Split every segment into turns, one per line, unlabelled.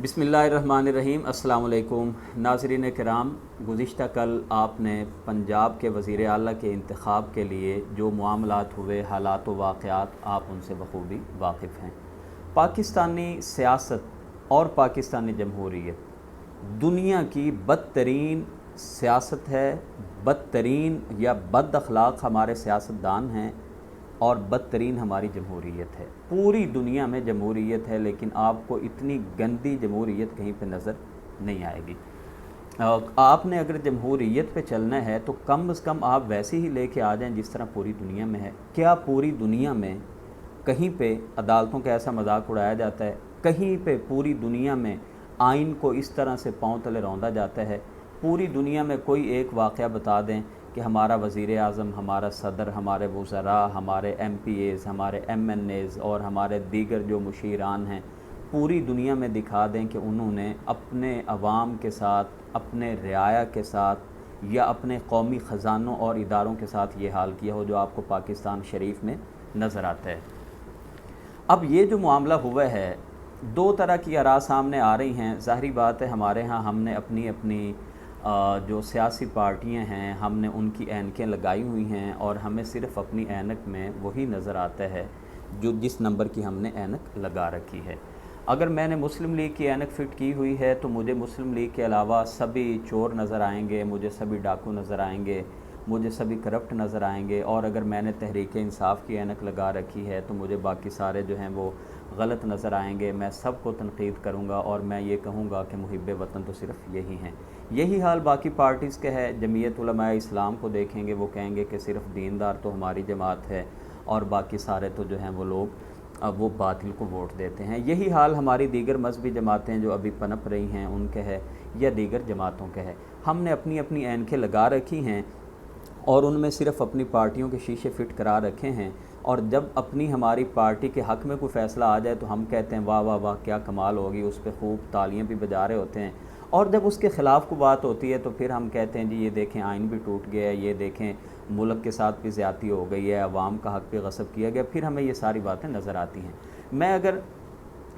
बिस्मिल्लाहिर्रहमानिर्रहीम। अस्सलाम वालेकुम नाज़रीन किराम, गुज़िश्ता कल आपने पंजाब के वज़ीर आला के इंतख़ाब के लिए जो मामलात हुए, हालात व वाक़यात, आप उनसे बख़ूबी वाकिफ़ हैं। पाकिस्तानी सियासत और पाकिस्तानी जमहूरियत दुनिया की बदतरीन सियासत है। बदतरीन या बद अखलाक हमारे सियासतदान हैं और बदतरीन हमारी जमहूरियत है। पूरी दुनिया में जमहूरियत है, लेकिन आपको इतनी गंदी जमहूरियत कहीं पे नज़र नहीं आएगी। आपने अगर जमहूरियत पे चलना है तो कम से कम आप वैसे ही लेके आ जाएं जिस तरह पूरी दुनिया में है। क्या पूरी दुनिया में कहीं पे अदालतों का ऐसा मजाक उड़ाया जाता है? कहीं पे पूरी दुनिया में आइन को इस तरह से पाँव तले रौंदा जाता है? पूरी दुनिया में कोई एक वाक़या बता दें कि हमारा वज़ीर आज़म, हमारा सदर, हमारे वज़रा, हमारे MPAs, हमारे MNAs और हमारे दीगर जो मुशीरान हैं, पूरी दुनिया में दिखा दें कि उन्होंने अपने अवाम के साथ, अपने रियाया के साथ या अपने कौमी ख़जानों और इदारों के साथ ये हाल किया हो जो आपको पाकिस्तान शरीफ में नज़र आता है। अब ये जो मामला हुआ है, दो तरह की आरा सामने आ रही हैं। ज़ाहिरी बात है, हमारे यहाँ हमने अपनी अपनी जो सियासी पार्टियां हैं, हमने उनकी ऐनकें लगाई हुई हैं और हमें सिर्फ़ अपनी ऐनक में वही नज़र आता है जो जिस नंबर की हमने ऐनक लगा रखी है। अगर मैंने मुस्लिम लीग की ऐनक फ़िट की हुई है तो मुझे मुस्लिम लीग के अलावा सभी चोर नज़र आएंगे, मुझे सभी डाकू नज़र आएंगे, मुझे सभी करप्ट नज़र आएंगे। और अगर मैंने तहरीक इंसाफ की ऐनक लगा रखी है तो मुझे बाकी सारे जो हैं वो गलत नज़र आएंगे। मैं सबको तनकीद करूँगा और मैं ये कहूँगा कि मुहिब्बे वतन तो सिर्फ़ यही हैं। यही हाल बाकी पार्टीज़ के है। जमीयत उलमाए इस्लाम को देखेंगे, वो कहेंगे कि सिर्फ़ दीनदार तो हमारी जमात है और बाकी सारे तो जो हैं वो लोग अब वो बातिल को वोट देते हैं। यही हाल हमारी दीगर मजहबी जमातें जो अभी पनप रही हैं उनके है या दीगर जमातों के है। हमने अपनी अपनी ऐनकें लगा रखी हैं और उनमें सिर्फ़ अपनी पार्टियों के शीशे फिट करा रखे हैं। और जब अपनी हमारी पार्टी के हक़ में कोई फ़ैसला आ जाए तो हम कहते हैं वाह वाह वाह क्या कमाल होगी, उस पर खूब तालियां भी बजा रहे होते हैं। और जब उसके ख़िलाफ़ को बात होती है तो फिर हम कहते हैं जी ये देखें आइन भी टूट गया है, ये देखें मुल्क के साथ भी ज़्यादती हो गई है, अवाम का हक़ भी गसब किया गया। फिर हमें ये सारी बातें नज़र आती हैं। मैं अगर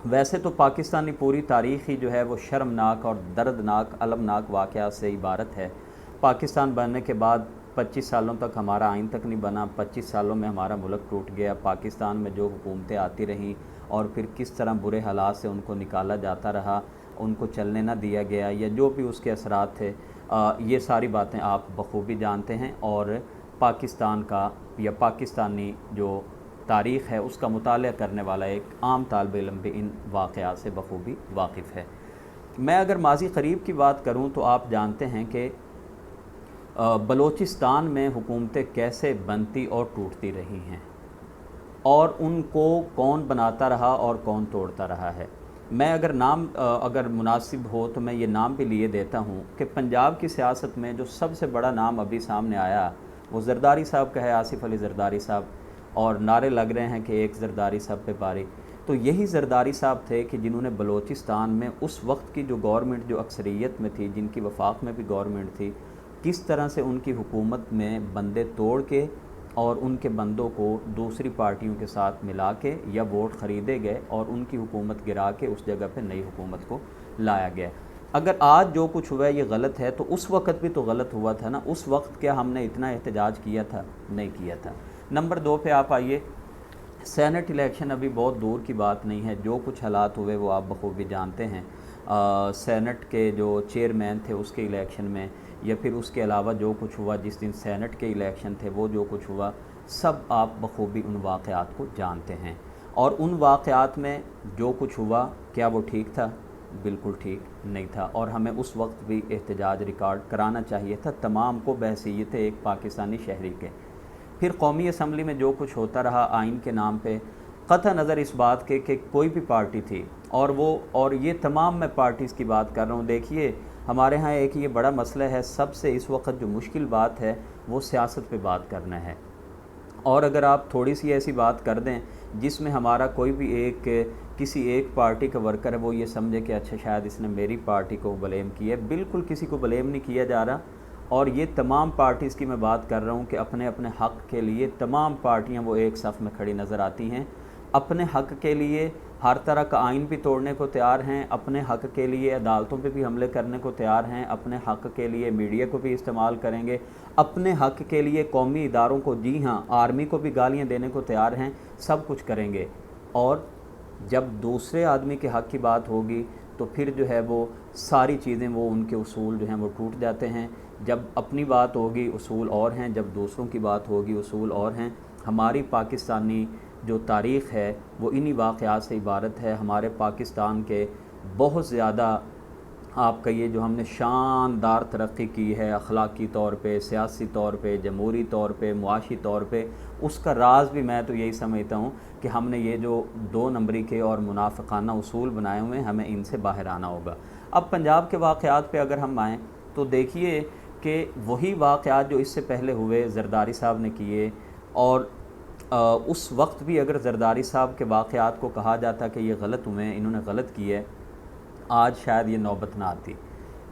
वैसे तो पाकिस्तानी पूरी तारीख़ ही जो है वो शर्मनाक और दर्दनाक अलमनाक वाक़यात से इबारत है। पाकिस्तान बनने के बाद 25 सालों तक हमारा आइन तक नहीं बना। 25 सालों में हमारा मुल्क टूट गया। पाकिस्तान में जो हुकूमतें आती रहीं और फिर किस तरह बुरे हालात से उनको निकाला जाता रहा, उनको चलने ना दिया गया या जो भी उसके असरात थे, ये सारी बातें आप बखूबी जानते हैं। और पाकिस्तान का या पाकिस्तानी जो तारीख़ है उसका मुताला करने वाला एक आम तालिब इल्म भी इन वाक़यात से बखूबी वाकिफ़ है। मैं अगर माज़ी क़रीब की बात करूँ तो आप जानते हैं कि बलूचिस्तान में हुकूमतें कैसे बनती और टूटती रही हैं और उनको कौन बनाता रहा और कौन तोड़ता रहा है। मैं अगर नाम अगर मुनासिब हो तो मैं ये नाम भी लिए देता हूँ कि पंजाब की सियासत में जो सबसे बड़ा नाम अभी सामने आया वो ज़रदारी साहब का है, आसिफ अली ज़रदारी साहब। और नारे लग रहे हैं कि एक ज़रदारी साहब पे बारी। तो यही ज़रदारी साहब थे कि जिन्होंने बलूचिस्तान में उस वक्त की जो गवर्नमेंट जो अक्सरियत में थी, जिनकी वफाक में भी गवर्नमेंट थी, किस तरह से उनकी हुकूमत में बंदे तोड़ के और उनके बंदों को दूसरी पार्टियों के साथ मिला के या वोट ख़रीदे गए और उनकी हुकूमत गिरा के उस जगह पे नई हुकूमत को लाया गया। अगर आज जो कुछ हुआ है ये गलत है तो उस वक्त भी तो गलत हुआ था ना। उस वक्त क्या हमने इतना एहतजाज किया था? नहीं किया था। नंबर 2 पे आप आइए। सेनेट इलेक्शन अभी बहुत दूर की बात नहीं है। जो कुछ हालात हुए वो आप बखूबी जानते हैं। सेनेट के जो चेयरमैन थे उसके इलेक्शन में या फिर उसके अलावा जो कुछ हुआ जिस दिन सेनेट के इलेक्शन थे, वो जो कुछ हुआ सब आप बखूबी उन वाक़यात को जानते हैं। और उन वाक़यात में जो कुछ हुआ क्या वो ठीक था? बिल्कुल ठीक नहीं था। और हमें उस वक्त भी एहतजाज रिकॉर्ड कराना चाहिए था तमाम को बहसीयत एक पाकिस्तानी शहरी के। फिर कौमी असम्बली में जो कुछ होता रहा आइन के नाम पे, क़त्अ नज़र इस बात के कि कोई भी पार्टी थी और ये तमाम मैं पार्टीज़ की बात कर रहा हूँ। देखिए हमारे यहाँ एक ये बड़ा मसला है, सबसे इस वक्त जो मुश्किल बात है वो सियासत पे बात करना है। और अगर आप थोड़ी सी ऐसी बात कर दें जिसमें हमारा कोई भी एक किसी एक पार्टी का वर्कर है वो ये समझे कि अच्छा शायद इसने मेरी पार्टी को ब्लेम किया है, बिल्कुल किसी को ब्लेम नहीं किया जा रहा। और ये तमाम पार्टीज़ की मैं बात कर रहा हूँ कि अपने अपने हक़ के लिए तमाम पार्टियाँ वो एक सफ़ में खड़ी नज़र आती हैं। अपने हक़ के लिए हर तरह का आइन भी तोड़ने को तैयार हैं, अपने हक़ के लिए अदालतों पे भी हमले करने को तैयार हैं, अपने हक़ के लिए मीडिया को भी इस्तेमाल करेंगे, अपने हक़ के लिए कौमी इदारों को, जी हाँ, आर्मी को भी गालियाँ देने को तैयार हैं, सब कुछ करेंगे। और जब दूसरे आदमी के हक़ की बात होगी तो फिर जो है वो सारी चीज़ें, वो उनके उसूल जो हैं वो टूट जाते हैं। जब अपनी बात होगी उसूल और हैं, जब दूसरों की बात होगी उसूल और हैं। हमारी पाकिस्तानी जो तारीख़ है वो इन्हीं वाक़यात से इबारत है। हमारे पाकिस्तान के बहुत ज़्यादा, आप कहिए, जो हमने शानदार तरक्की की है अखलाकी तौर पे, सियासी तौर पे, जमहूरी तौर पे, मुआशी तौर पे, उसका राज भी मैं तो यही समझता हूँ कि हमने ये जो 2 नंबरी के और मुनाफिकाना उसूल बनाए हुए हैं, हमें इनसे बाहर आना होगा। अब पंजाब के वाक़यात पे अगर हम आएँ तो देखिए कि वही वाक़यात जो इससे पहले हुए, ज़रदारी साहब ने किए, और उस वक्त भी अगर ज़रदारी साहब के वाक़यात को कहा जाता कि ये गलत हुए हैं, इन्होंने गलत किया है, आज शायद ये नौबत ना आती।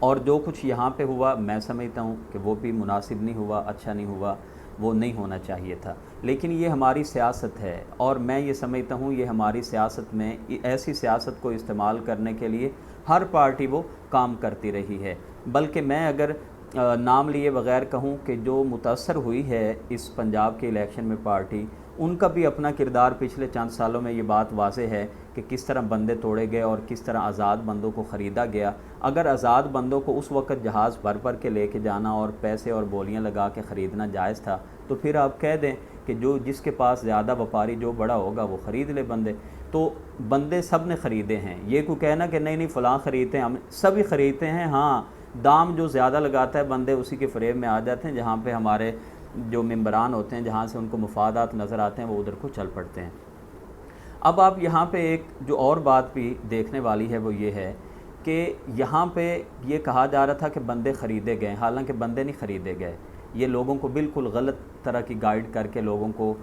और जो कुछ यहाँ पे हुआ, मैं समझता हूँ कि वो भी मुनासिब नहीं हुआ, अच्छा नहीं हुआ, वो नहीं होना चाहिए था। लेकिन ये हमारी सियासत है, और मैं ये समझता हूँ ये हमारी सियासत में, ऐसी सियासत को इस्तेमाल करने के लिए हर पार्टी वो काम करती रही है। बल्कि मैं अगर नाम लिए बग़ैर कहूँ कि जो मुतासर हुई है इस पंजाब के इलेक्शन में पार्टी, उनका भी अपना किरदार पिछले चंद सालों में ये बात वाज़े है कि किस तरह बंदे तोड़े गए और किस तरह आज़ाद बंदों को ख़रीदा गया। अगर आज़ाद बंदों को उस वक़्त जहाज़ भर के लेके जाना और पैसे और बोलियां लगा के ख़रीदना जायज़ था, तो फिर आप कह दें कि जो जिसके पास ज़्यादा व्यापारी जो बड़ा होगा वो ख़रीद ले बंदे। तो बंदे सब ने ख़रीदे हैं। ये कोई कहना कि नहीं नहीं फ़लाँ ख़रीदते हैं, हम सभी ख़रीदते हैं। हाँ, दाम जो ज़्यादा लगाता है बंदे उसी के फ़रेब में आ जाते हैं, जहाँ पे हमारे जो मेंबरान होते हैं, जहाँ से उनको मुफादात नज़र आते हैं, वो उधर को चल पड़ते हैं। अब आप यहाँ पे एक जो और बात भी देखने वाली है वो ये है कि यहाँ पे ये कहा जा रहा था कि बंदे ख़रीदे गए, हालांकि बंदे नहीं ख़रीदे गए। ये लोगों को बिल्कुल गलत तरह की गाइड करके लोगों को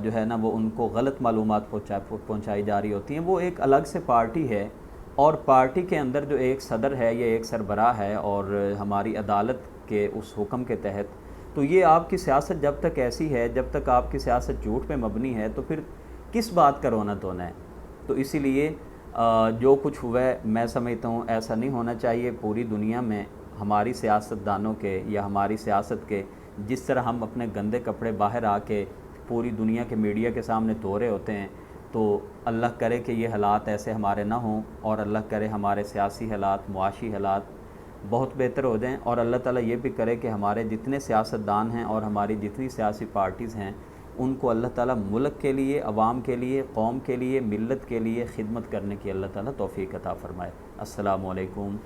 जो है ना वो उनको गलत मालूमात पहुँचाई जा रही होती हैं। वो एक अलग से पार्टी है, और पार्टी के अंदर जो एक सदर है, ये एक सरबराह है, और हमारी अदालत के उस हुक्म के तहत, तो ये आपकी सियासत जब तक ऐसी है, जब तक आपकी सियासत झूठ पे मबनी है, तो फिर किस बात का रोना धोना है। तो इसीलिए जो कुछ हुआ है, मैं समझता हूँ ऐसा नहीं होना चाहिए। पूरी दुनिया में हमारी सियासतदानों के या हमारी सियासत के जिस तरह हम अपने गंदे कपड़े बाहर आके पूरी दुनिया के मीडिया के सामने धो रहे होते हैं, तो अल्लाह करे कि ये हालात ऐसे हमारे ना हों, और अल्लाह करे हमारे सियासी हालात, मुआशी हालात बहुत बेहतर हो जाएं, और अल्लाह ताला ये भी करे कि हमारे जितने सियासतदान हैं और हमारी जितनी सियासी पार्टीज़ हैं, उनको अल्लाह ताला मुल्क के लिए, अवाम के लिए, कौम के लिए, मिल्लत के लिए खिदमत करने की अल्लाह ताला तौफ़ीक़ अता फ़रमाए। अस्सलामु अलैकुम।